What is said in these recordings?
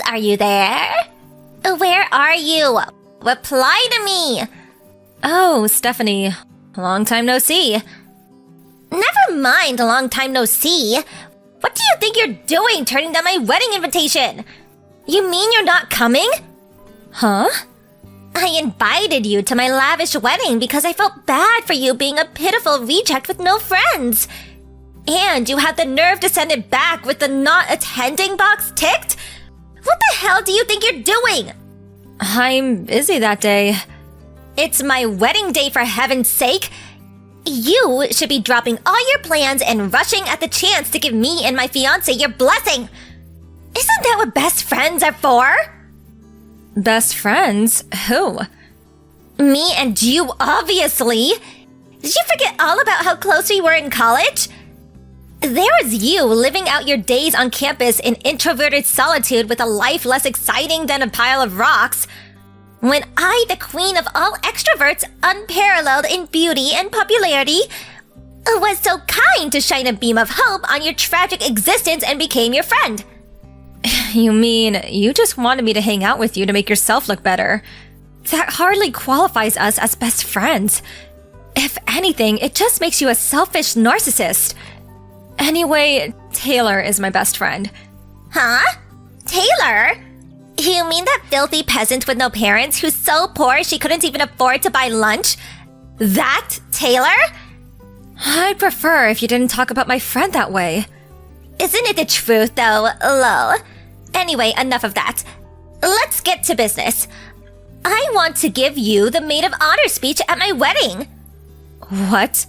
are you there? Where are you? Reply to me! Oh, Stephanie. Long time no see. Never mind, long time no see. What do you think you're doing turning down my wedding invitation? You mean you're not coming? Huh? I invited you to my lavish wedding because I felt bad for you being a pitiful reject with no friends. And you have the nerve to send it back with the not attending box ticked? What the hell do you think you're doing? I'm busy that day. It's my wedding day, for heaven's sake. You should be dropping all your plans and rushing at the chance to give me and my fiancé your blessing. Isn't that what best friends are for? Best friends? Who? Me and you, obviously. Did you forget all about how close we were in college? There was you living out your days on campus in introverted solitude with a life less exciting than a pile of rocks. When I, the queen of all extroverts, unparalleled in beauty and popularity, was so kind to shine a beam of hope on your tragic existence and became your friend. You mean you just wanted me to hang out with you to make yourself look better? That hardly qualifies us as best friends. If anything, it just makes you a selfish narcissist. Anyway, Taylor is my best friend. Huh? Taylor? You mean that filthy peasant with no parents who's so poor she couldn't even afford to buy lunch? That Taylor? I'd prefer if you didn't talk about my friend that way. Isn't it the truth, though? Lol. Anyway, enough of that. Let's get to business. I want to give you the maid of honor speech at my wedding. What?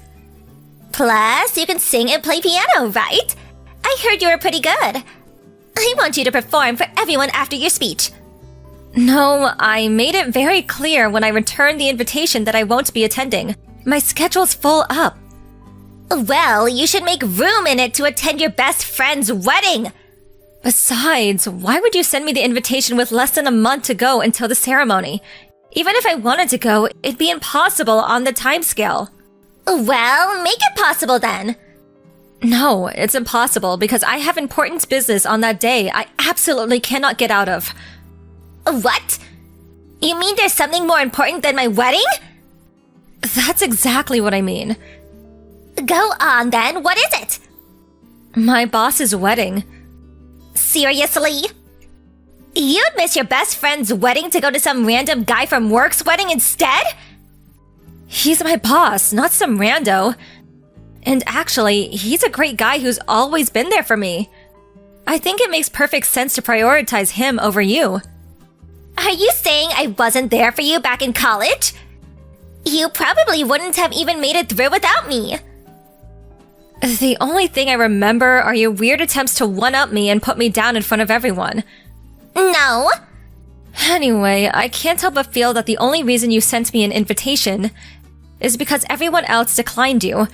Plus, you can sing and play piano, right? I heard you were pretty good. I want you to perform for everyone after your speech. No, I made it very clear when I returned the invitation that I won't be attending. My schedule's full up. Well, you should make room in it to attend your best friend's wedding. Besides, why would you send me the invitation with less than a month to go until the ceremony? Even if I wanted to go, it'd be impossible on the timescale. Well, make it possible then. No, it's impossible because I have important business on that day I absolutely cannot get out of. What? You mean there's something more important than my wedding? That's exactly what I mean. Go on then, what is it? My boss's wedding. Seriously? You'd miss your best friend's wedding to go to some random guy from work's wedding instead? He's my boss, not some rando. And actually, he's a great guy who's always been there for me. I think it makes perfect sense to prioritize him over you. Are you saying I wasn't there for you back in college? You probably wouldn't have even made it through without me. The only thing I remember are your weird attempts to one-up me and put me down in front of everyone. No. Anyway, I can't help but feel that the only reason you sent me an invitation is because everyone else declined you.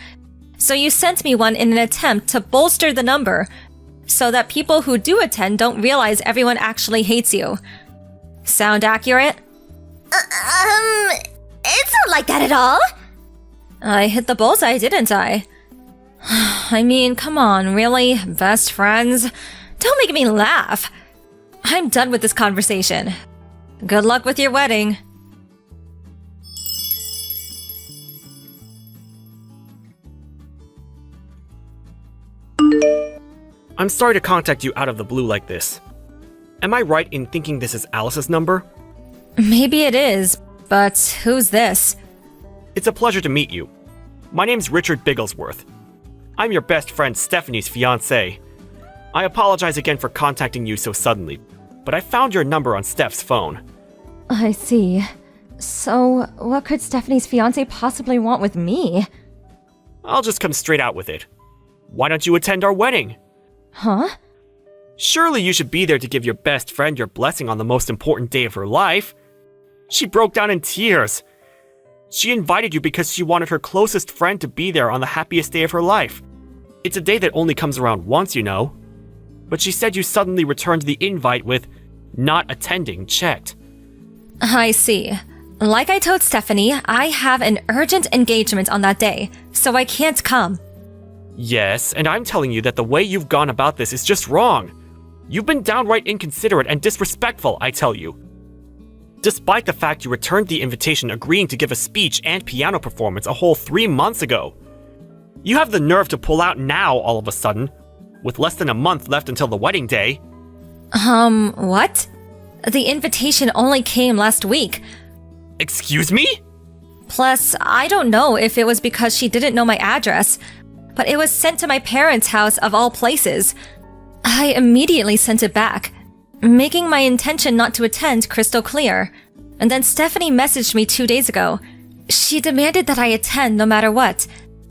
So you sent me one in an attempt to bolster the number, so that people who do attend don't realize everyone actually hates you. Sound accurate? It's not like that at all. I hit the bullseye, didn't I? I mean, come on, really? Best friends? Don't make me laugh. I'm done with this conversation. Good luck with your wedding. I'm sorry to contact you out of the blue like this. Am I right in thinking this is Alice's number? Maybe it is, but who's this? It's a pleasure to meet you. My name's Richard Bigglesworth. I'm your best friend Stephanie's fiancé. I apologize again for contacting you so suddenly, but I found your number on Steph's phone. I see. So, what could Stephanie's fiancé possibly want with me? I'll just come straight out with it. Why don't you attend our wedding? Huh? Surely you should be there to give your best friend your blessing on the most important day of her life. She broke down in tears. She invited you because she wanted her closest friend to be there on the happiest day of her life. It's a day that only comes around once, you know. But she said you suddenly returned the invite with not attending checked. I see. Like I told Stephanie, I have an urgent engagement on that day, so I can't come. Yes, and I'm telling you that the way you've gone about this is just wrong. You've been downright inconsiderate and disrespectful, I tell you. Despite the fact you returned the invitation agreeing to give a speech and piano performance a whole 3 months ago. You have the nerve to pull out now all of a sudden, with less than a month left until the wedding day. What? The invitation only came last week. Excuse me? Plus, I don't know if it was because she didn't know my address, but it was sent to my parents' house of all places. I immediately sent it back, making my intention not to attend crystal clear. And then Stephanie messaged me 2 days ago. She demanded that I attend no matter what,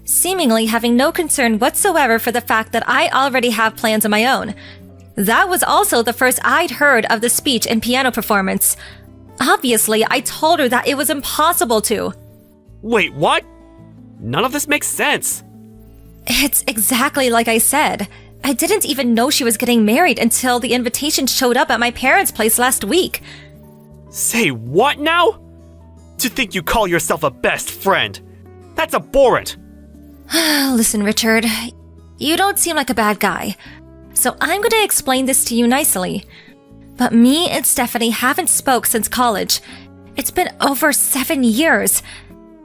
seemingly having no concern whatsoever for the fact that I already have plans of my own. That was also the first I'd heard of the speech and piano performance. Obviously, I told her that it was impossible to. Wait, what? None of this makes sense. It's exactly like I said. I didn't even know she was getting married until the invitation showed up at my parents' place last week. Say what now? To think you call yourself a best friend. That's abhorrent. Listen, Richard, you don't seem like a bad guy, so I'm going to explain this to you nicely. But me and Stephanie haven't spoke since college. It's been over 7 years.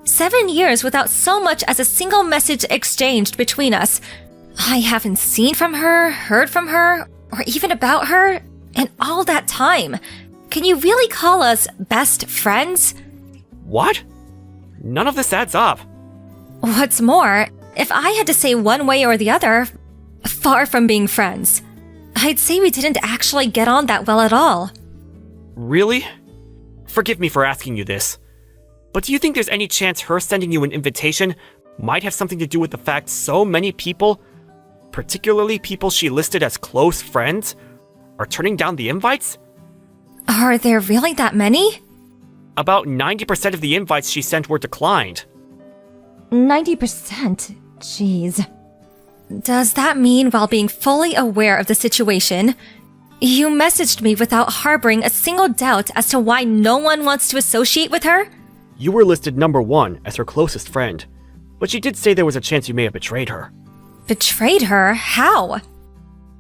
7 years without so much as a single message exchanged between us. I haven't seen from her, heard from her, or even about her in all that time. Can you really call us best friends? What? None of this adds up. What's more, if I had to say one way or the other, far from being friends, I'd say we didn't actually get on that well at all. Really? Forgive me for asking you this, but do you think there's any chance her sending you an invitation might have something to do with the fact so many people, particularly people she listed as close friends, are turning down the invites? Are there really that many? About 90% of the invites she sent were declined. 90%? Jeez. Does that mean, while being fully aware of the situation, you messaged me without harboring a single doubt as to why no one wants to associate with her? You were listed number 1 as her closest friend, but she did say there was a chance you may have betrayed her. Betrayed her? How?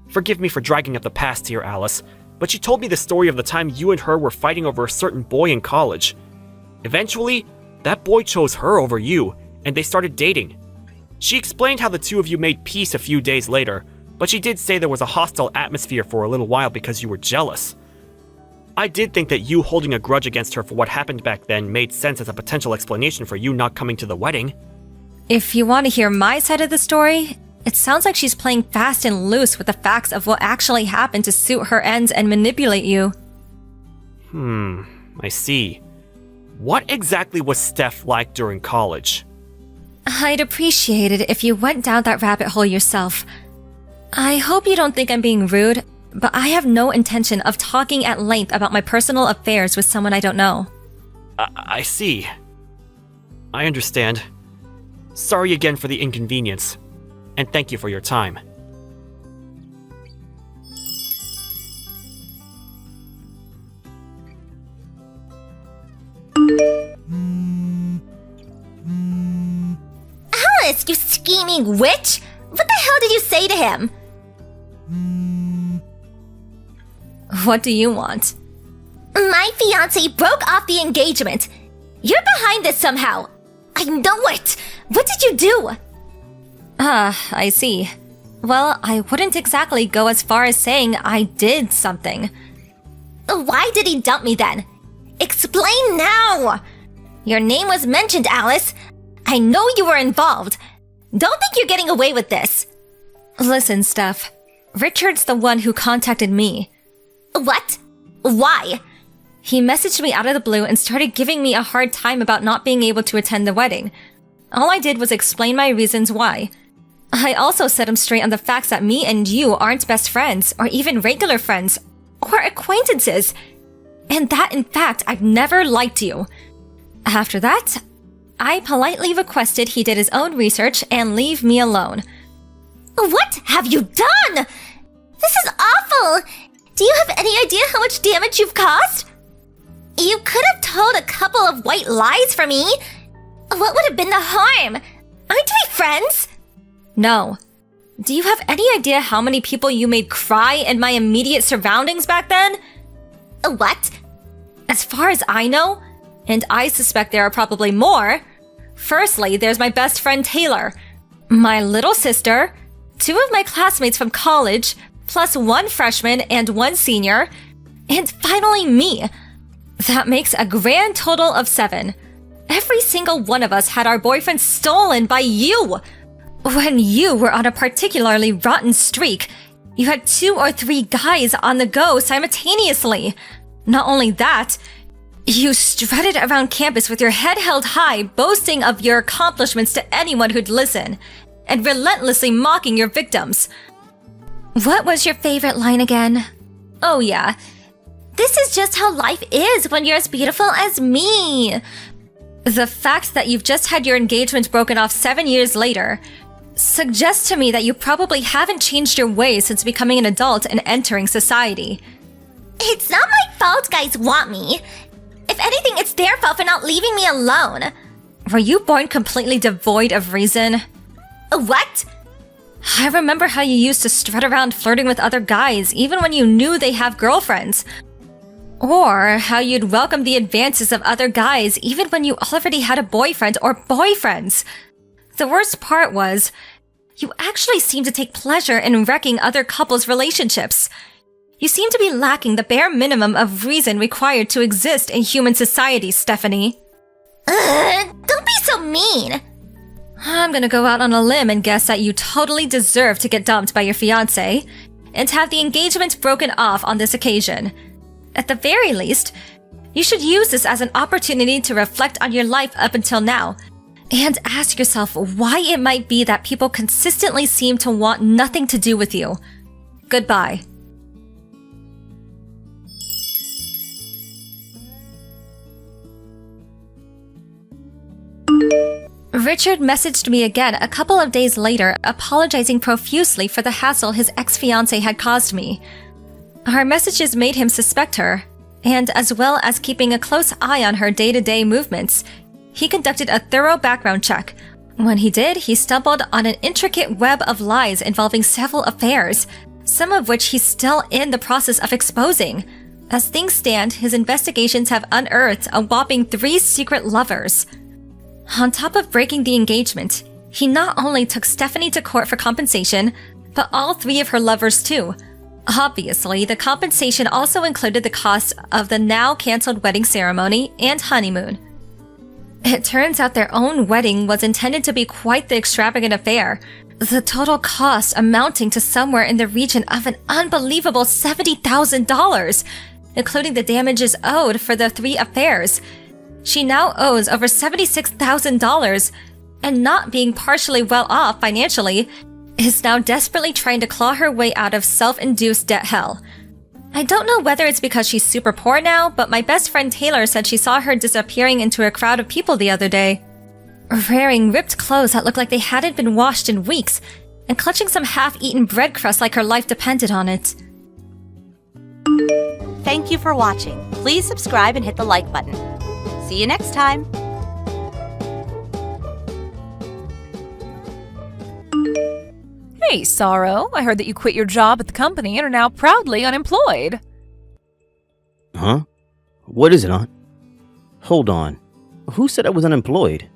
Forgive me for dragging up the past here, Alice, but she told me the story of the time you and her were fighting over a certain boy in college. Eventually, that boy chose her over you, and they started dating. She explained how the two of you made peace a few days later, but she did say there was a hostile atmosphere for a little while because you were jealous. I did think that you holding a grudge against her for what happened back then made sense as a potential explanation for you not coming to the wedding. If you want to hear my side of the story, it sounds like she's playing fast and loose with the facts of what actually happened to suit her ends and manipulate you. I see. What exactly was Steph like during college? I'd appreciate it if you went down that rabbit hole yourself. I hope you don't think I'm being rude, but I have no intention of talking at length about my personal affairs with someone I don't know. I see. I understand. Sorry again for the inconvenience, and thank you for your time. Alice, you scheming witch! What the hell did you say to him? What do you want? My fiancé broke off the engagement. You're behind this somehow. I know it! What did you do? I see. Well, I wouldn't exactly go as far as saying I did something. Why did he dump me then? Explain now! Your name was mentioned, Alice. I know you were involved. Don't think you're getting away with this. Listen, Steph. Richard's the one who contacted me. What? Why? He messaged me out of the blue and started giving me a hard time about not being able to attend the wedding. All I did was explain my reasons why. I also set him straight on the facts that me and you aren't best friends, or even regular friends, or acquaintances, and that in fact I've never liked you. After that, I politely requested he did his own research and leave me alone. What have you done? This is awful! Do you have any idea how much damage you've caused? You could have told a couple of white lies for me. What would have been the harm? Aren't we friends? No. Do you have any idea how many people you made cry in my immediate surroundings back then? What? As far as I know, and I suspect there are probably more, firstly, there's my best friend Taylor, my little sister, 2 of my classmates from college, plus 1 freshman and 1 senior, and finally me. That makes a grand total of 7. Every single one of us had our boyfriends stolen by you. When you were on a particularly rotten streak, you had 2 or 3 guys on the go simultaneously. Not only that, you strutted around campus with your head held high, boasting of your accomplishments to anyone who'd listen, and relentlessly mocking your victims. What was your favorite line again? Oh yeah, This is just how life is when you're as beautiful as me. the fact that you've just had your engagement broken off 7 years later suggests to me that you probably haven't changed your ways since becoming an adult and entering society. It's not my fault guys want me. If anything, it's their fault for not leaving me alone. Were you born completely devoid of reason? What? I remember how you used to strut around flirting with other guys even when you knew they have girlfriends. Or how you'd welcome the advances of other guys even when you already had a boyfriend or boyfriends. The worst part was, you actually seemed to take pleasure in wrecking other couples' relationships. You seem to be lacking the bare minimum of reason required to exist in human society, Stephanie. Don't be so mean. I'm gonna go out on a limb and guess that you totally deserve to get dumped by your fiancé and have the engagement broken off on this occasion. At the very least, you should use this as an opportunity to reflect on your life up until now and ask yourself why it might be that people consistently seem to want nothing to do with you. Goodbye. Richard messaged me again a couple of days later, apologizing profusely for the hassle his ex-fiancée had caused me. Our messages made him suspect her, and as well as keeping a close eye on her day-to-day movements, he conducted a thorough background check. When he did, he stumbled on an intricate web of lies involving several affairs, some of which he's still in the process of exposing. As things stand, his investigations have unearthed a whopping 3 secret lovers. On top of breaking the engagement, he not only took Stephanie to court for compensation, but all 3 of her lovers too. Obviously, the compensation also included the cost of the now cancelled wedding ceremony and honeymoon. It turns out their own wedding was intended to be quite the extravagant affair, the total cost amounting to somewhere in the region of an unbelievable $70,000, including the damages owed for the 3 affairs. She now owes over $76,000, and not being partially well off financially, is now desperately trying to claw her way out of self-induced debt hell. I don't know whether it's because she's super poor now, but my best friend Taylor said she saw her disappearing into a crowd of people the other day, wearing ripped clothes that looked like they hadn't been washed in weeks, and clutching some half-eaten bread crust like her life depended on it. Thank you for watching. Please subscribe and hit the like button. See you next time. Hey, Sorrow. I heard that you quit your job at the company and are now proudly unemployed. Huh? What is it, Aunt? Hold on. Who said I was unemployed?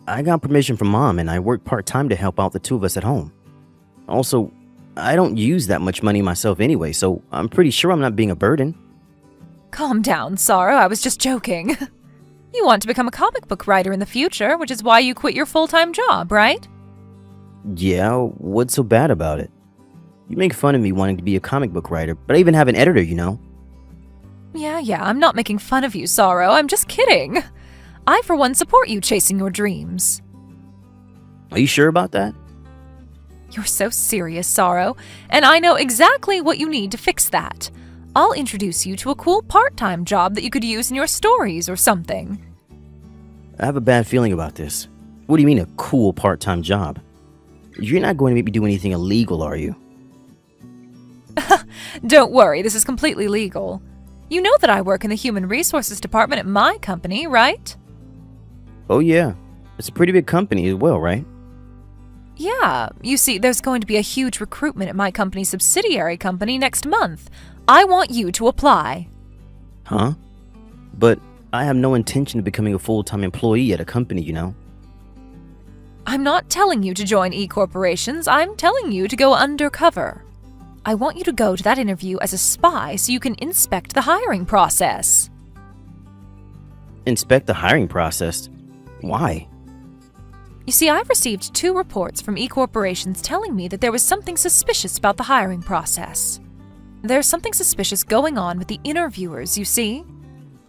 I got permission from Mom and I work part-time to help out the 2 of us at home. Also, I don't use that much money myself anyway, so I'm pretty sure I'm not being a burden. Calm down, Sorrow. I was just joking. You want to become a comic book writer in the future, which is why you quit your full-time job, right? Yeah, what's so bad about it? You make fun of me wanting to be a comic book writer, but I even have an editor, you know? Yeah, I'm not making fun of you, Sorrow. I'm just kidding. I, for one, support you chasing your dreams. Are you sure about that? You're so serious, Sorrow, and I know exactly what you need to fix that. I'll introduce you to a cool part-time job that you could use in your stories or something. I have a bad feeling about this. What do you mean a cool part-time job? You're not going to make me do anything illegal, are you? Don't worry, this is completely legal. You know that I work in the Human Resources Department at my company, right? Oh yeah, it's a pretty big company as well, right? Yeah, you see, there's going to be a huge recruitment at my company's subsidiary company next month. I want you to apply. Huh? But I have no intention of becoming a full-time employee at a company, you know. I'm not telling you to join E-corporations, I'm telling you to go undercover. I want you to go to that interview as a spy so you can inspect the hiring process. Inspect the hiring process? Why? You see, I've received 2 reports from E-corporations telling me that there was something suspicious about the hiring process. There's something suspicious going on with the interviewers, you see?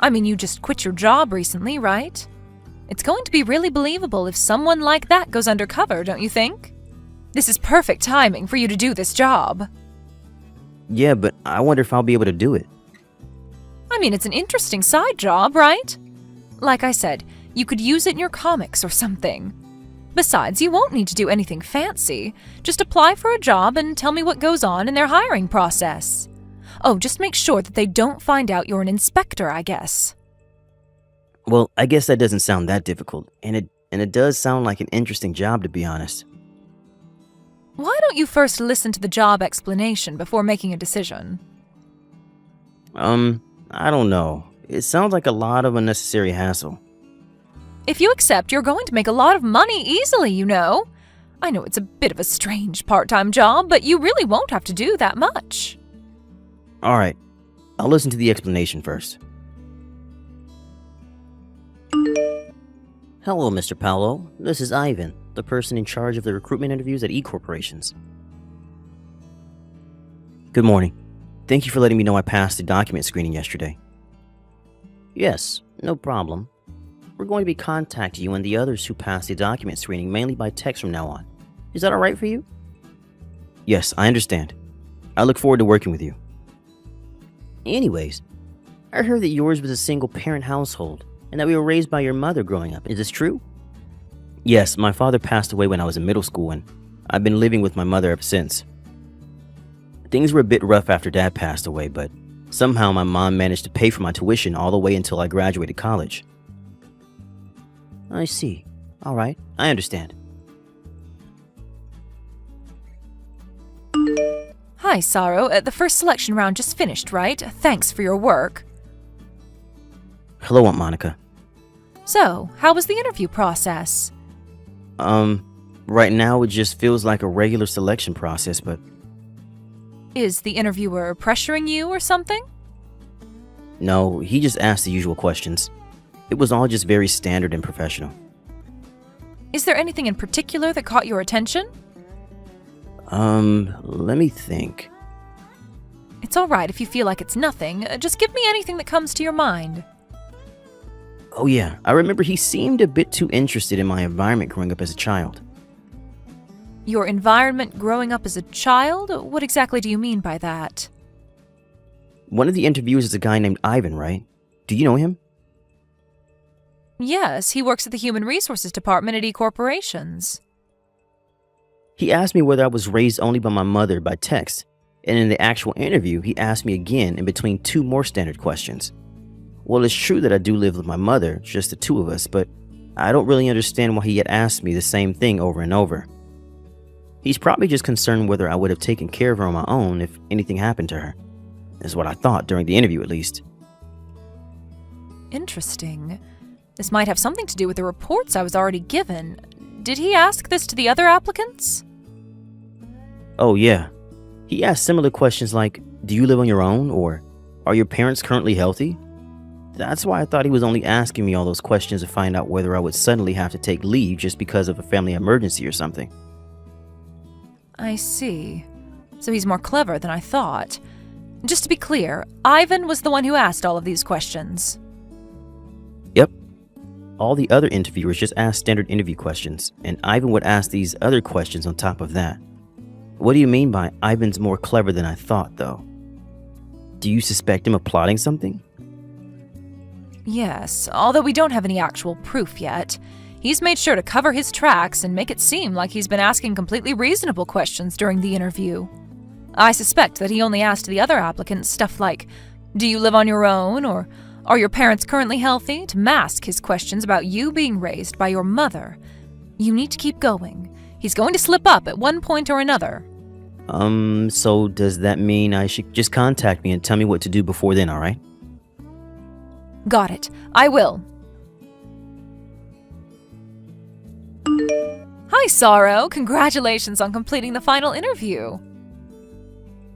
I mean, you just quit your job recently, right? It's going to be really believable if someone like that goes undercover, don't you think? This is perfect timing for you to do this job. Yeah, but I wonder if I'll be able to do it. I mean, it's an interesting side job, right? Like I said, you could use it in your comics or something. Besides, you won't need to do anything fancy. Just apply for a job and tell me what goes on in their hiring process. Oh, just make sure that they don't find out you're an inspector, I guess. Well, I guess that doesn't sound that difficult, and it does sound like an interesting job, to be honest. Why don't you first listen to the job explanation before making a decision? I don't know. It sounds like a lot of unnecessary hassle. If you accept, you're going to make a lot of money easily, you know. I know it's a bit of a strange part-time job, but you really won't have to do that much. All right, I'll listen to the explanation first. Hello, Mr. Paolo. This is Ivan, the person in charge of the recruitment interviews at E-corporations. Good morning. Thank you for letting me know I passed the document screening yesterday. Yes, no problem. We're going to be contacting you and the others who passed the document screening mainly by text from now on. Is that alright for you? Yes, I understand. I look forward to working with you. Anyways, I heard that yours was a single-parent household and that we were raised by your mother growing up. Is this true? Yes, my father passed away when I was in middle school and I've been living with my mother ever since. Things were a bit rough after Dad passed away, but somehow my mom managed to pay for my tuition all the way until I graduated college. I see. Alright, I understand. Hi, Saro. The first selection round just finished, right? Thanks for your work. Hello, Aunt Monica. So, how was the interview process? Right now it just feels like a regular selection process, but... Is the interviewer pressuring you or something? No, he just asked the usual questions. It was all just very standard and professional. Is there anything in particular that caught your attention? Let me think. It's alright if you feel like it's nothing. Just give me anything that comes to your mind. Oh yeah, I remember he seemed a bit too interested in my environment growing up as a child. Your environment growing up as a child? What exactly do you mean by that? One of the interviewers is a guy named Ivan, right? Do you know him? Yes, he works at the Human Resources Department at E-corporations. He asked me whether I was raised only by my mother by text, and in the actual interview, he asked me again in between 2 more standard questions. Well, it's true that I do live with my mother, just the 2 of us, but I don't really understand why he had asked me the same thing over and over. He's probably just concerned whether I would have taken care of her on my own if anything happened to her. Is what I thought during the interview, at least. Interesting. This might have something to do with the reports I was already given. Did he ask this to the other applicants? Oh yeah. He asked similar questions like, do you live on your own? Or, are your parents currently healthy? That's why I thought he was only asking me all those questions to find out whether I would suddenly have to take leave just because of a family emergency or something. I see. So he's more clever than I thought. Just to be clear, Ivan was the one who asked all of these questions. Yep. All the other interviewers just asked standard interview questions, and Ivan would ask these other questions on top of that. What do you mean by Ivan's more clever than I thought, though? Do you suspect him of plotting something? Yes, although we don't have any actual proof yet. He's made sure to cover his tracks and make it seem like he's been asking completely reasonable questions during the interview. I suspect that he only asked the other applicants stuff like, do you live on your own, or are your parents currently healthy, to mask his questions about you being raised by your mother. You need to keep going. He's going to slip up at one point or another. So does that mean I should just contact me and tell me what to do before then, alright? Got it. I will. Hi, Sorrow. Congratulations on completing the final interview.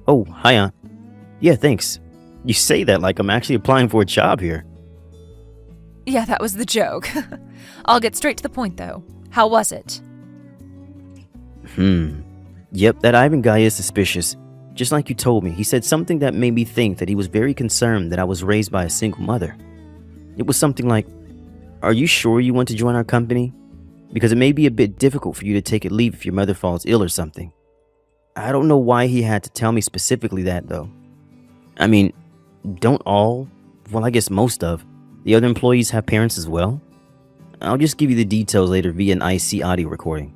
Oh, hi, Aunt. Yeah, thanks. You say that like I'm actually applying for a job here. Yeah, that was the joke. I'll get straight to the point, though. How was it? Yep, that Ivan guy is suspicious. Just like you told me, he said something that made me think that he was very concerned that I was raised by a single mother. It was something like, "Are you sure you want to join our company? Because it may be a bit difficult for you to take a leave if your mother falls ill or something." I don't know why he had to tell me specifically that, though. I mean, don't all, well, I guess most of, the other employees have parents as well? I'll just give you the details later via an IC audio recording.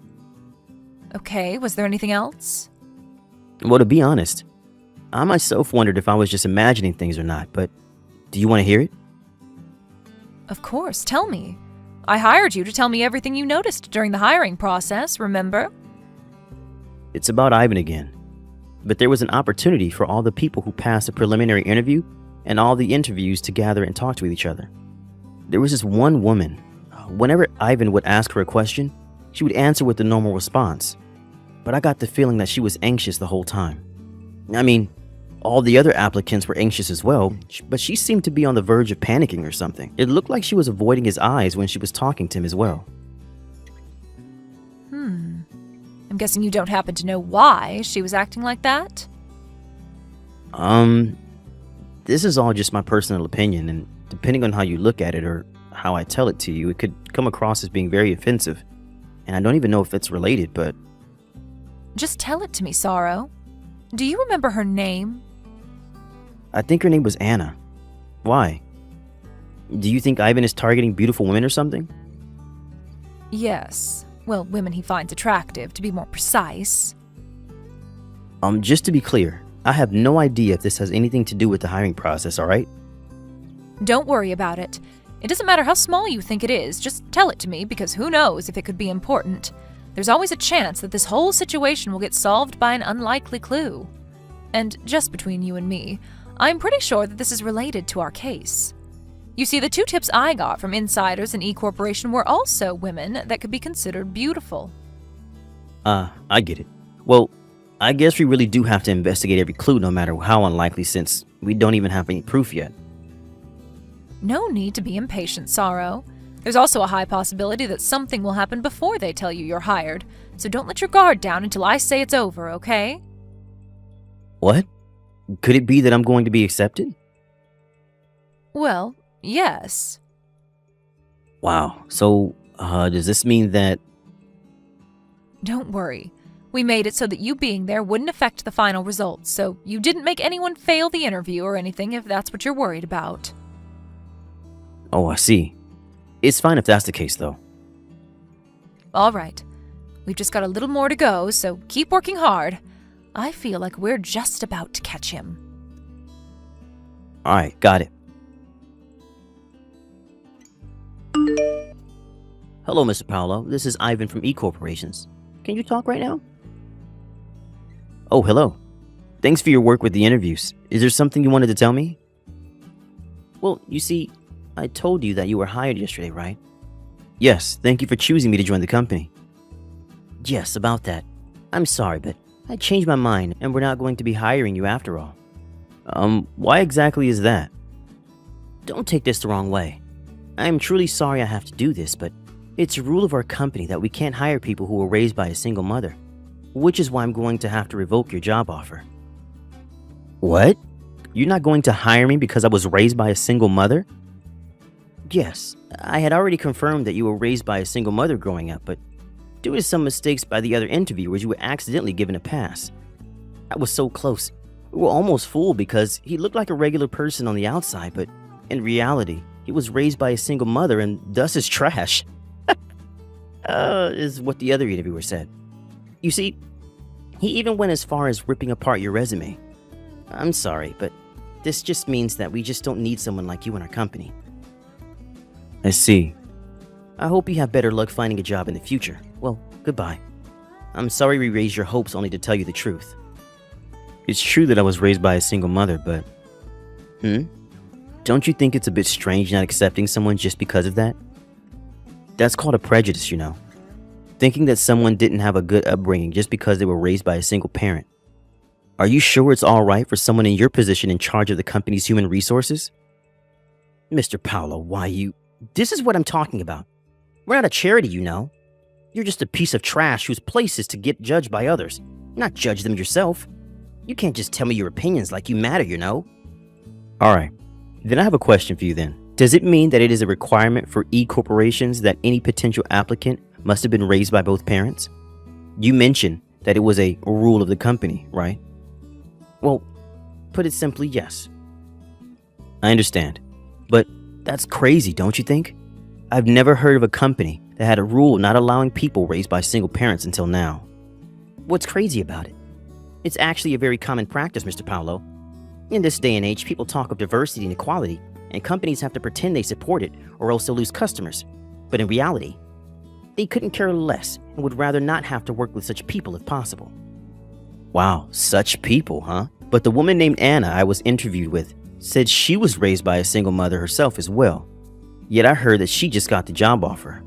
Okay, was there anything else? Well, to be honest, I myself wondered if I was just imagining things or not, but do you want to hear it? Of course, tell me. I hired you to tell me everything you noticed during the hiring process, remember? It's about Ivan again. But there was an opportunity for all the people who passed the preliminary interview and all the interviews to gather and talk to each other. There was this one woman. Whenever Ivan would ask her a question, she would answer with the normal response. But I got the feeling that she was anxious the whole time. I mean, all the other applicants were anxious as well, but she seemed to be on the verge of panicking or something. It looked like she was avoiding his eyes when she was talking to him as well. I'm guessing you don't happen to know why she was acting like that? This is all just my personal opinion, and depending on how you look at it or how I tell it to you, it could come across as being very offensive. And I don't even know if it's related, but... Just tell it to me, Sorrow. Do you remember her name? I think her name was Anna. Why? Do you think Ivan is targeting beautiful women or something? Yes. Well, women he finds attractive, to be more precise. Just to be clear, I have no idea if this has anything to do with the hiring process, alright? Don't worry about it. It doesn't matter how small you think it is, just tell it to me, because who knows if it could be important. There's always a chance that this whole situation will get solved by an unlikely clue. And just between you and me, I'm pretty sure that this is related to our case. You see, the 2 tips I got from insiders in E Corporation were also women that could be considered beautiful. I get it. Well, I guess we really do have to investigate every clue no matter how unlikely, since we don't even have any proof yet. No need to be impatient, Sorrow. There's also a high possibility that something will happen before they tell you you're hired, so don't let your guard down until I say it's over, okay? What? Could it be that I'm going to be accepted? Well, yes. Wow, so, does this mean that... Don't worry. We made it so that you being there wouldn't affect the final results, so you didn't make anyone fail the interview or anything if that's what you're worried about. Oh, I see. It's fine if that's the case, though. All right. We've just got a little more to go, so keep working hard. I feel like we're just about to catch him. Alright, got it. Hello, Mr. Paolo. This is Ivan from E Corporations. Can you talk right now? Oh, hello. Thanks for your work with the interviews. Is there something you wanted to tell me? Well, you see, I told you that you were hired yesterday, right? Yes, thank you for choosing me to join the company. Yes, about that. I'm sorry, but I changed my mind and we're not going to be hiring you after all. Why exactly is that? Don't take this the wrong way. I am truly sorry I have to do this, but it's a rule of our company that we can't hire people who were raised by a single mother, which is why I'm going to have to revoke your job offer. What? You're not going to hire me because I was raised by a single mother? Yes, I had already confirmed that you were raised by a single mother growing up, but due to some mistakes by the other interviewers, you were accidentally given a pass. I was so close. We were almost fooled because he looked like a regular person on the outside, but in reality, he was raised by a single mother and thus is trash. Is what the other interviewer said. You see, he even went as far as ripping apart your resume. I'm sorry, but this just means that we just don't need someone like you in our company. I see. I hope you have better luck finding a job in the future. Well, goodbye. I'm sorry we raised your hopes only to tell you the truth. It's true that I was raised by a single mother, but... Don't you think it's a bit strange not accepting someone just because of that? That's called a prejudice, you know. Thinking that someone didn't have a good upbringing just because they were raised by a single parent. Are you sure it's alright for someone in your position in charge of the company's human resources? Mr. Paolo, why you... This is what I'm talking about. We're not a charity, you know. You're just a piece of trash whose place is to get judged by others, not judge them yourself. You can't just tell me your opinions like you matter, you know. Alright, then I have a question for you then. Does it mean that it is a requirement for e-corporations that any potential applicant must have been raised by both parents? You mentioned that it was a rule of the company, right? Well, put it simply, yes. I understand, but that's crazy, don't you think? I've never heard of a company that had a rule not allowing people raised by single parents until now. What's crazy about it? It's actually a very common practice, Mr. Paolo. In this day and age, people talk of diversity and equality, and companies have to pretend they support it or else they'll lose customers. But in reality, they couldn't care less and would rather not have to work with such people if possible. Wow, such people, huh? But the woman named Anna I was interviewed with said she was raised by a single mother herself as well. Yet I heard that she just got the job offer.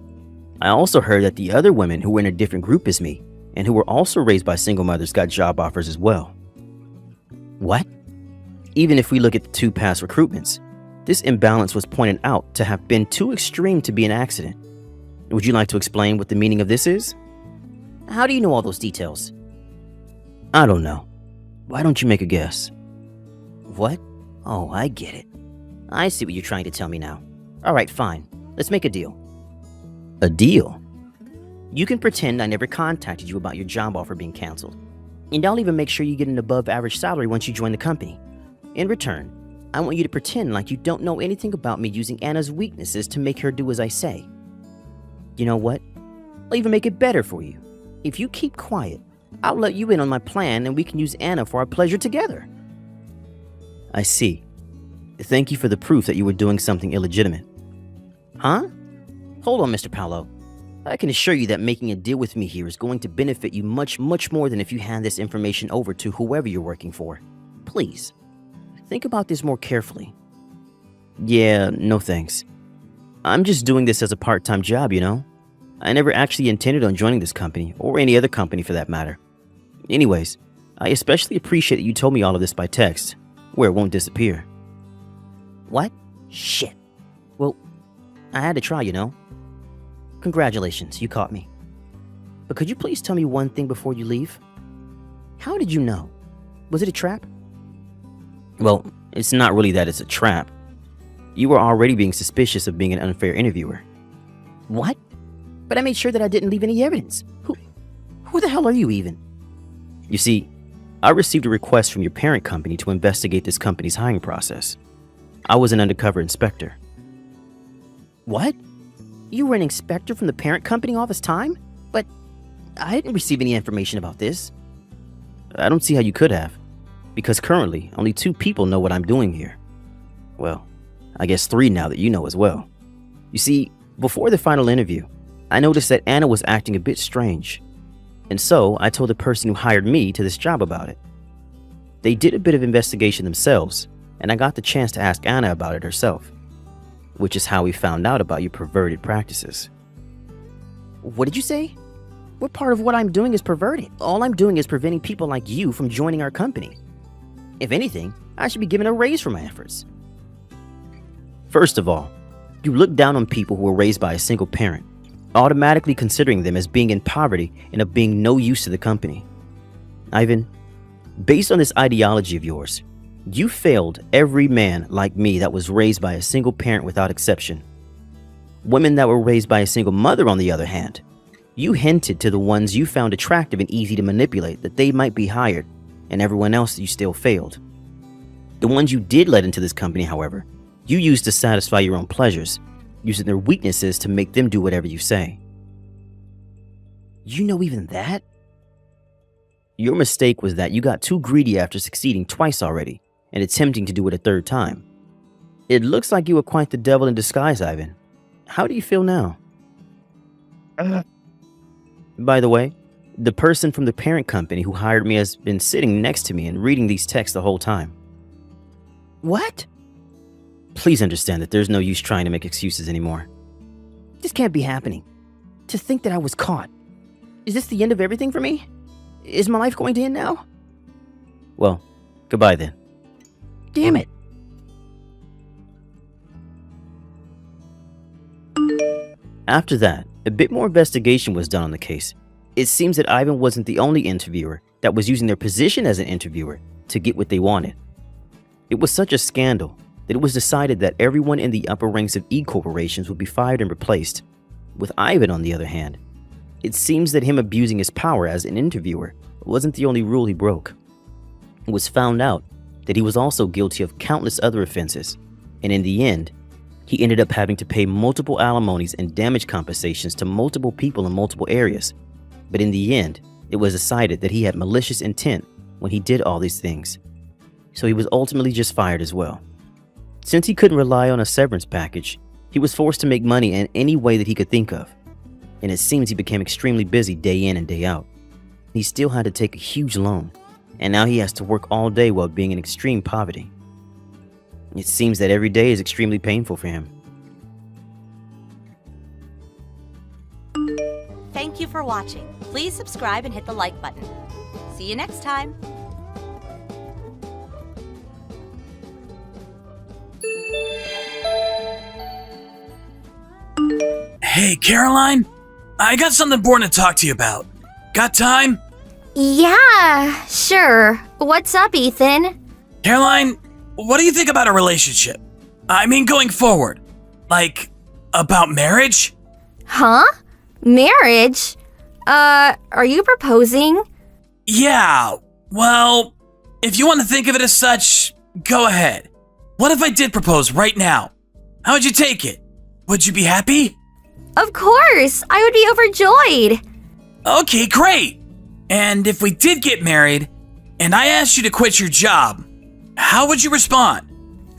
I also heard that the other women who were in a different group as me and who were also raised by single mothers got job offers as well. What? Even if we look at the two past recruitments, this imbalance was pointed out to have been too extreme to be an accident. Would you like to explain what the meaning of this is? How do you know all those details? I don't know. Why don't you make a guess? What? Oh, I get it. I see what you're trying to tell me now. Alright, fine. Let's make a deal. A deal? You can pretend I never contacted you about your job offer being canceled. And I'll even make sure you get an above average salary once you join the company. In return, I want you to pretend like you don't know anything about me using Anna's weaknesses to make her do as I say. You know what? I'll even make it better for you. If you keep quiet, I'll let you in on my plan and we can use Anna for our pleasure together. I see. Thank you for the proof that you were doing something illegitimate. Huh? Hold on, Mr. Paolo. I can assure you that making a deal with me here is going to benefit you much, much more than if you hand this information over to whoever you're working for. Please, think about this more carefully. Yeah, no thanks. I'm just doing this as a part-time job, you know? I never actually intended on joining this company, or any other company for that matter. Anyways, I especially appreciate that you told me all of this by text, where it won't disappear. What? Shit. Well, I had to try, you know? Congratulations, you caught me. But could you please tell me one thing before you leave? How did you know? Was it a trap? Well, it's not really that it's a trap. You were already being suspicious of being an unfair interviewer. What? But I made sure that I didn't leave any evidence. Who the hell are you even? You see, I received a request from your parent company to investigate this company's hiring process. I was an undercover inspector. What? You were an inspector from the parent company all this time? But I didn't receive any information about this. I don't see how you could have, because currently only 2 people know what I'm doing here. Well, I guess 3 now that you know as well. You see, before the final interview, I noticed that Anna was acting a bit strange, and so I told the person who hired me to this job about it. They did a bit of investigation themselves, and I got the chance to ask Anna about it herself, which is how we found out about your perverted practices. What did you say? What part of what I'm doing is perverted? All I'm doing is preventing people like you from joining our company. If anything, I should be given a raise for my efforts. First of all, you look down on people who were raised by a single parent, automatically considering them as being in poverty and of being no use to the company. Ivan, based on this ideology of yours, you failed every man like me that was raised by a single parent without exception. Women that were raised by a single mother, on the other hand, you hinted to the ones you found attractive and easy to manipulate that they might be hired, and everyone else you still failed. The ones you did let into this company, however, you used to satisfy your own pleasures, using their weaknesses to make them do whatever you say. You know even that? Your mistake was that you got too greedy after succeeding twice already, and attempting to do it a 3rd time. It looks like you were quite the devil in disguise, Ivan. How do you feel now? By the way, The person from the parent company who hired me has been sitting next to me and reading these texts the whole time. What? Please understand that there's no use trying to make excuses anymore. This can't be happening. To think that I was caught. Is this the end of everything for me? Is my life going to end now? Well, goodbye then. Damn it. After that, a bit more investigation was done on the case. It seems that Ivan wasn't the only interviewer that was using their position as an interviewer to get what they wanted. It was such a scandal that it was decided that everyone in the upper ranks of E-corporations would be fired and replaced. With Ivan, on the other hand, it seems that him abusing his power as an interviewer wasn't the only rule he broke. It was found out that he was also guilty of countless other offenses, and in the end, he ended up having to pay multiple alimonies and damage compensations to multiple people in multiple areas. But in the end, it was decided that he had malicious intent when he did all these things. So he was ultimately just fired as well. Since he couldn't rely on a severance package, he was forced to make money in any way that he could think of. And it seems he became extremely busy day in and day out. He still had to take a huge loan, and now he has to work all day while being in extreme poverty. It seems that every day is extremely painful for him. Thank you for watching. Please subscribe and hit the like button. See you next time. Hey, Caroline, I got something important to talk to you about. Got time? Yeah, sure. What's up, Ethan? Caroline, what do you think about a relationship? I mean, going forward. Like, about marriage? Huh? Marriage? Are you proposing? Yeah, well, if you want to think of it as such, go ahead. What if I did propose right now? How would you take it? Would you be happy? Of course! I would be overjoyed! Okay, great! And if we did get married, and I asked you to quit your job, how would you respond?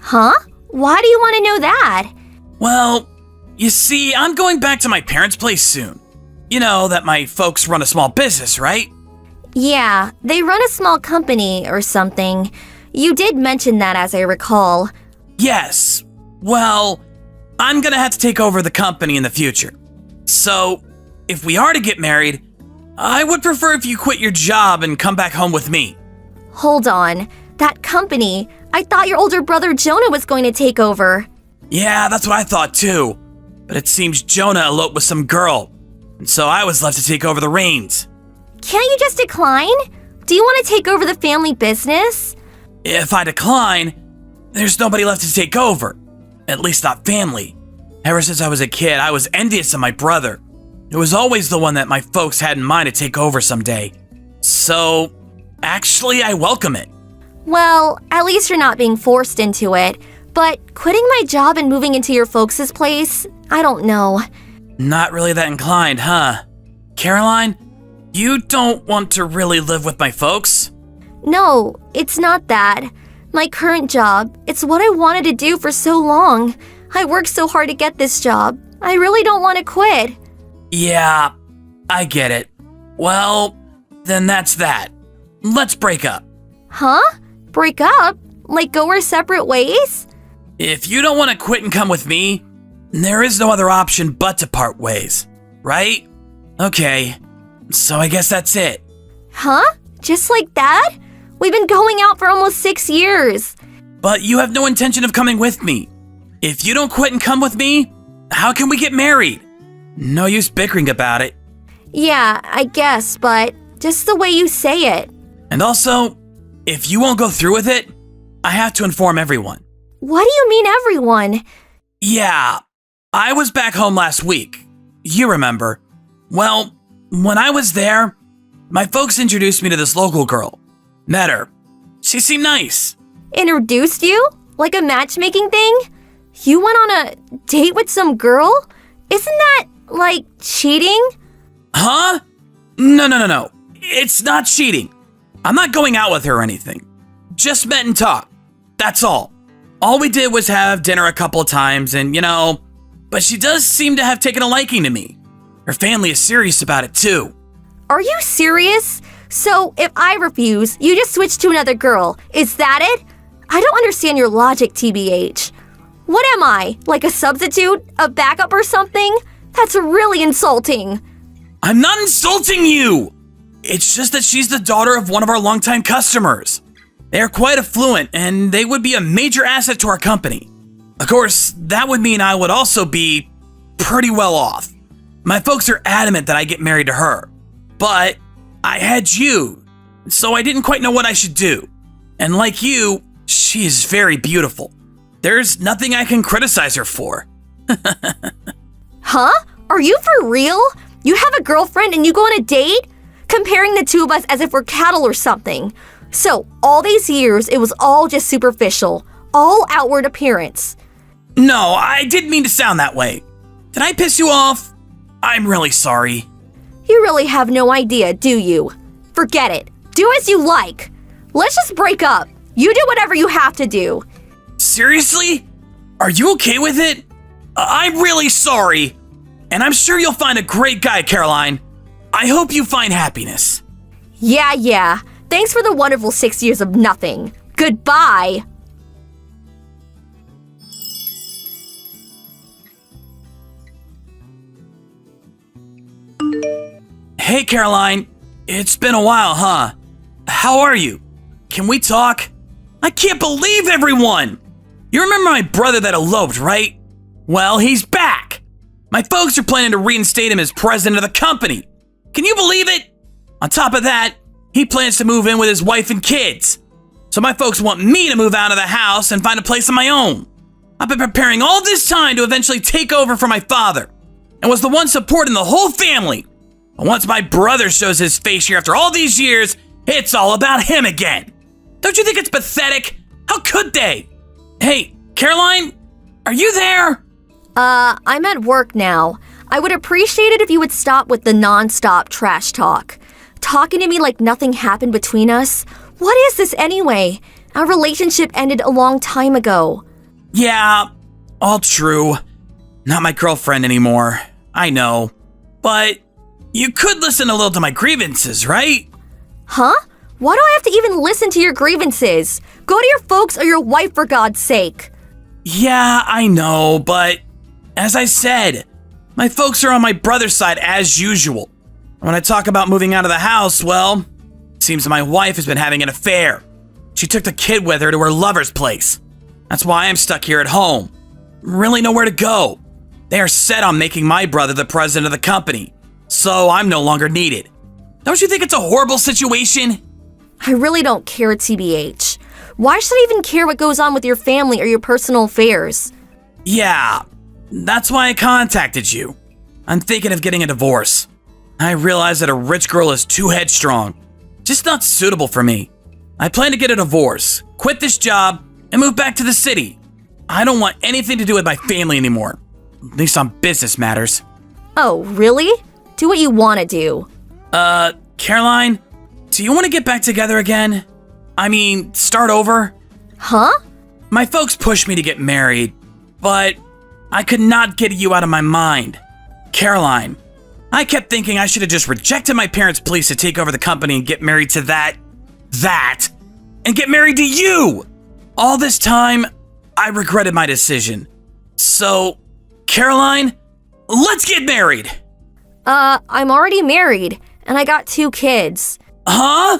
Huh? Why do you want to know that? Well, you see, I'm going back to my parents' place soon. You know that my folks run a small business, right? Yeah, they run a small company or something. You did mention that, as I recall. Yes. Well, I'm gonna have to take over the company in the future. So, if we are to get married, I would prefer if you quit your job and come back home with me. Hold on. That company, I thought your older brother Jonah was going to take over. Yeah, that's what I thought too. But it seems Jonah eloped with some girl, and so I was left to take over the reins. Can't you just decline? Do you want to take over the family business? If I decline, there's nobody left to take over. At least not family. Ever since I was a kid, I was envious of my brother. It was always the one that my folks had in mind to take over someday. So, actually, I welcome it. Well, at least you're not being forced into it. But quitting my job and moving into your folks' place, I don't know. Not really that inclined, huh? Caroline, you don't want to really live with my folks? No, it's not that. My current job, it's what I wanted to do for so long. I worked so hard to get this job. I really don't want to quit. Yeah, I get it. Well, then that's that. Let's break up. Huh? Break up? Like go our separate ways? If you don't want to quit and come with me, there is no other option but to part ways, right? Okay, so I guess that's it. Huh? Just like that? We've been going out for almost 6 years. But you have no intention of coming with me. If you don't quit and come with me, how can we get married? No use bickering about it. Yeah, I guess, but just the way you say it. And also, if you won't go through with it, I have to inform everyone. What do you mean, everyone? Yeah, I was back home last week. You remember. Well, when I was there, my folks introduced me to this local girl. Met her. She seemed nice. Introduced you? Like a matchmaking thing? You went on a date with some girl? Isn't that, like, cheating? Huh? No. It's not cheating. I'm not going out with her or anything. Just met and talked. That's all. All we did was have dinner a couple of times and, but she does seem to have taken a liking to me. Her family is serious about it too. Are you serious? So, if I refuse, you just switch to another girl. Is that it? I don't understand your logic, TBH. What am I? Like a substitute? A backup or something? That's really insulting. I'm not insulting you! It's just that she's the daughter of one of our longtime customers. They are quite affluent, and they would be a major asset to our company. Of course, that would mean I would also be pretty well off. My folks are adamant that I get married to her. But I had you, so I didn't quite know what I should do. And like you, she is very beautiful. There's nothing I can criticize her for. Huh? Are you for real? You have a girlfriend and you go on a date? Comparing the two of us as if we're cattle or something. So, all these years, it was all just superficial. All outward appearance. No, I didn't mean to sound that way. Did I piss you off? I'm really sorry. You really have no idea, do you? Forget it. Do as you like. Let's just break up. You do whatever you have to do. Seriously? Are you okay with it? I'm really sorry. And I'm sure you'll find a great guy, Caroline. I hope you find happiness. Yeah. Thanks for the wonderful 6 years of nothing. Goodbye. Hey, Caroline. It's been a while, huh? How are you? Can we talk? I can't believe everyone! You remember my brother that eloped, right? Well, he's back. My folks are planning to reinstate him as president of the company. Can you believe it? On top of that, he plans to move in with his wife and kids. So my folks want me to move out of the house and find a place of my own. I've been preparing all this time to eventually take over for my father, and was the one supporting the whole family. But once my brother shows his face here after all these years, it's all about him again. Don't you think it's pathetic? How could they? Hey, Caroline, are you there? I'm at work now. I would appreciate it if you would stop with the non-stop trash talk. Talking to me like nothing happened between us. What is this anyway? Our relationship ended a long time ago. Yeah, all true. Not my girlfriend anymore. I know. But you could listen a little to my grievances, right? Huh? Why do I have to even listen to your grievances? Go to your folks or your wife, for God's sake. Yeah, I know, but as I said, my folks are on my brother's side as usual. When I talk about moving out of the house, well, it seems my wife has been having an affair. She took the kid with her to her lover's place. That's why I'm stuck here at home. Really nowhere to go. They are set on making my brother the president of the company, so I'm no longer needed. Don't you think it's a horrible situation? I really don't care, TBH. Why should I even care what goes on with your family or your personal affairs? Yeah, that's why I contacted you. I'm thinking of getting a divorce. I realize that a rich girl is too headstrong. Just not suitable for me. I plan to get a divorce, quit this job, and move back to the city. I don't want anything to do with my family anymore. At least on business matters. Oh, really? Do what you want to do. Caroline, do you want to get back together again? I mean, start over? Huh? My folks pushed me to get married, but I could not get you out of my mind. Caroline, I kept thinking I should have just rejected my parents' pleas to take over the company and get married to that, and get married to you. All this time, I regretted my decision. So, Caroline, let's get married. I'm already married, and I got 2 kids. Huh?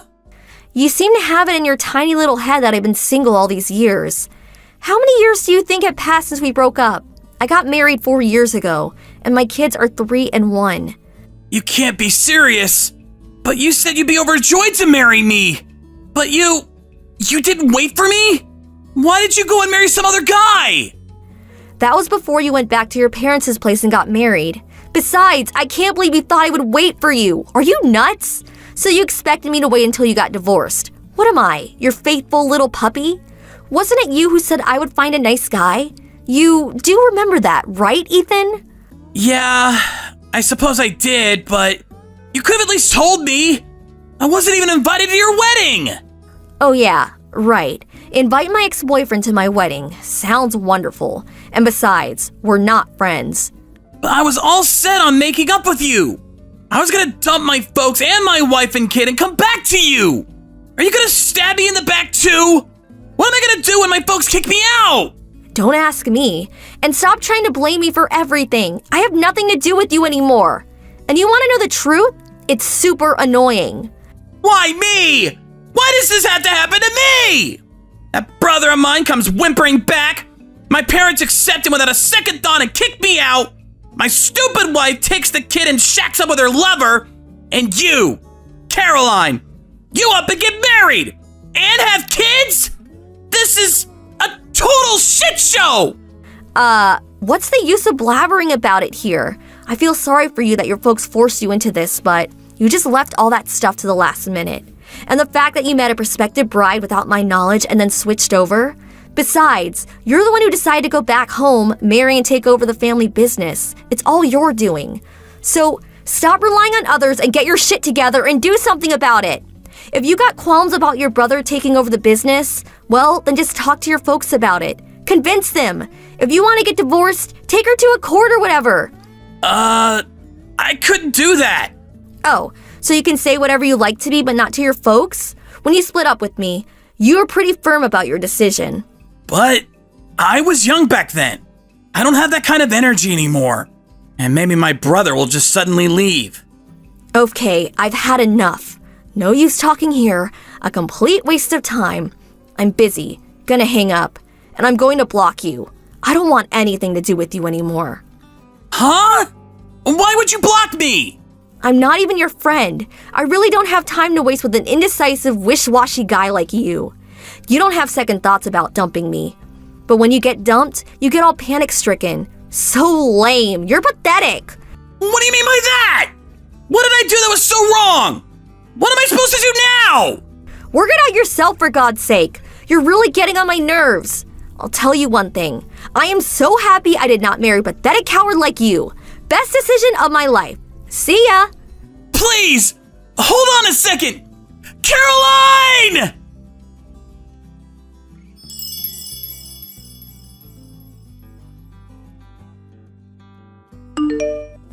You seem to have it in your tiny little head that I've been single all these years. How many years do you think have passed since we broke up? I got married 4 years ago, and my kids are 3 and 1. You can't be serious. But you said you'd be overjoyed to marry me. But you didn't wait for me? Why did you go and marry some other guy? That was before you went back to your parents' place and got married. Besides, I can't believe you thought I would wait for you. Are you nuts? So you expected me to wait until you got divorced. What am I, your faithful little puppy? Wasn't it you who said I would find a nice guy? You do remember that, right, Ethan? Yeah, I suppose I did, but you could have at least told me. I wasn't even invited to your wedding. Oh yeah, right. Invite my ex-boyfriend to my wedding. Sounds wonderful. And besides, we're not friends. But I was all set on making up with you. I was gonna dump my folks and my wife and kid and come back to you! Are you gonna stab me in the back too? What am I gonna do when my folks kick me out? Don't ask me. And stop trying to blame me for everything. I have nothing to do with you anymore. And you want to know the truth? It's super annoying. Why me? Why does this have to happen to me? That brother of mine comes whimpering back. My parents accept him without a second thought and kick me out. My stupid wife takes the kid and shacks up with her lover. And you, Caroline, you up and get married and have kids? This is a total shit show! What's the use of blabbering about it here? I feel sorry for you that your folks forced you into this, but you just left all that stuff to the last minute. And the fact that you met a prospective bride without my knowledge and then switched over? Besides, you're the one who decided to go back home, marry, and take over the family business. It's all you're doing. So stop relying on others and get your shit together and do something about it. If you got qualms about your brother taking over the business, well, then just talk to your folks about it. Convince them. If you want to get divorced, take her to a court or whatever. I couldn't do that. Oh, so you can say whatever you like to me, but not to your folks? When you split up with me, you were pretty firm about your decision. But I was young back then. I don't have that kind of energy anymore. And maybe my brother will just suddenly leave. Okay, I've had enough. No use talking here. A complete waste of time. I'm busy. Gonna hang up. And I'm going to block you. I don't want anything to do with you anymore. Huh? Why would you block me? I'm not even your friend. I really don't have time to waste with an indecisive, wish-washy guy like you. You don't have second thoughts about dumping me. But when you get dumped, you get all panic-stricken. So lame. You're pathetic. What do you mean by that? What did I do that was so wrong? What am I supposed to do now? Work it out yourself, for God's sake. You're really getting on my nerves. I'll tell you one thing. I am so happy I did not marry a pathetic coward like you. Best decision of my life. See ya. Please, hold on a second. Caroline!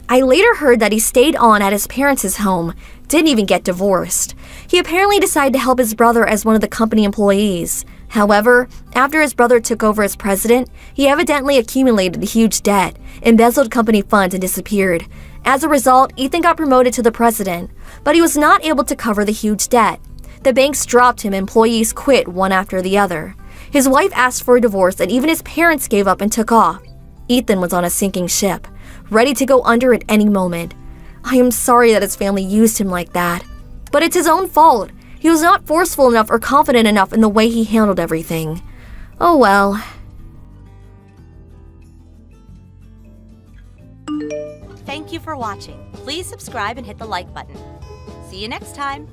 I later heard that he stayed on at his parents' home, didn't even get divorced. He apparently decided to help his brother as one of the company employees. However, after his brother took over as president, he evidently accumulated a huge debt, embezzled company funds, and disappeared. As a result, Ethan got promoted to the president, but he was not able to cover the huge debt. The banks dropped him, employees quit one after the other. His wife asked for a divorce, and even his parents gave up and took off. Ethan was on a sinking ship, ready to go under at any moment. I am sorry that his family used him like that, but it's his own fault. He was not forceful enough or confident enough in the way he handled everything. Oh well. Thank you for watching. Please subscribe and hit the like button. See you next time.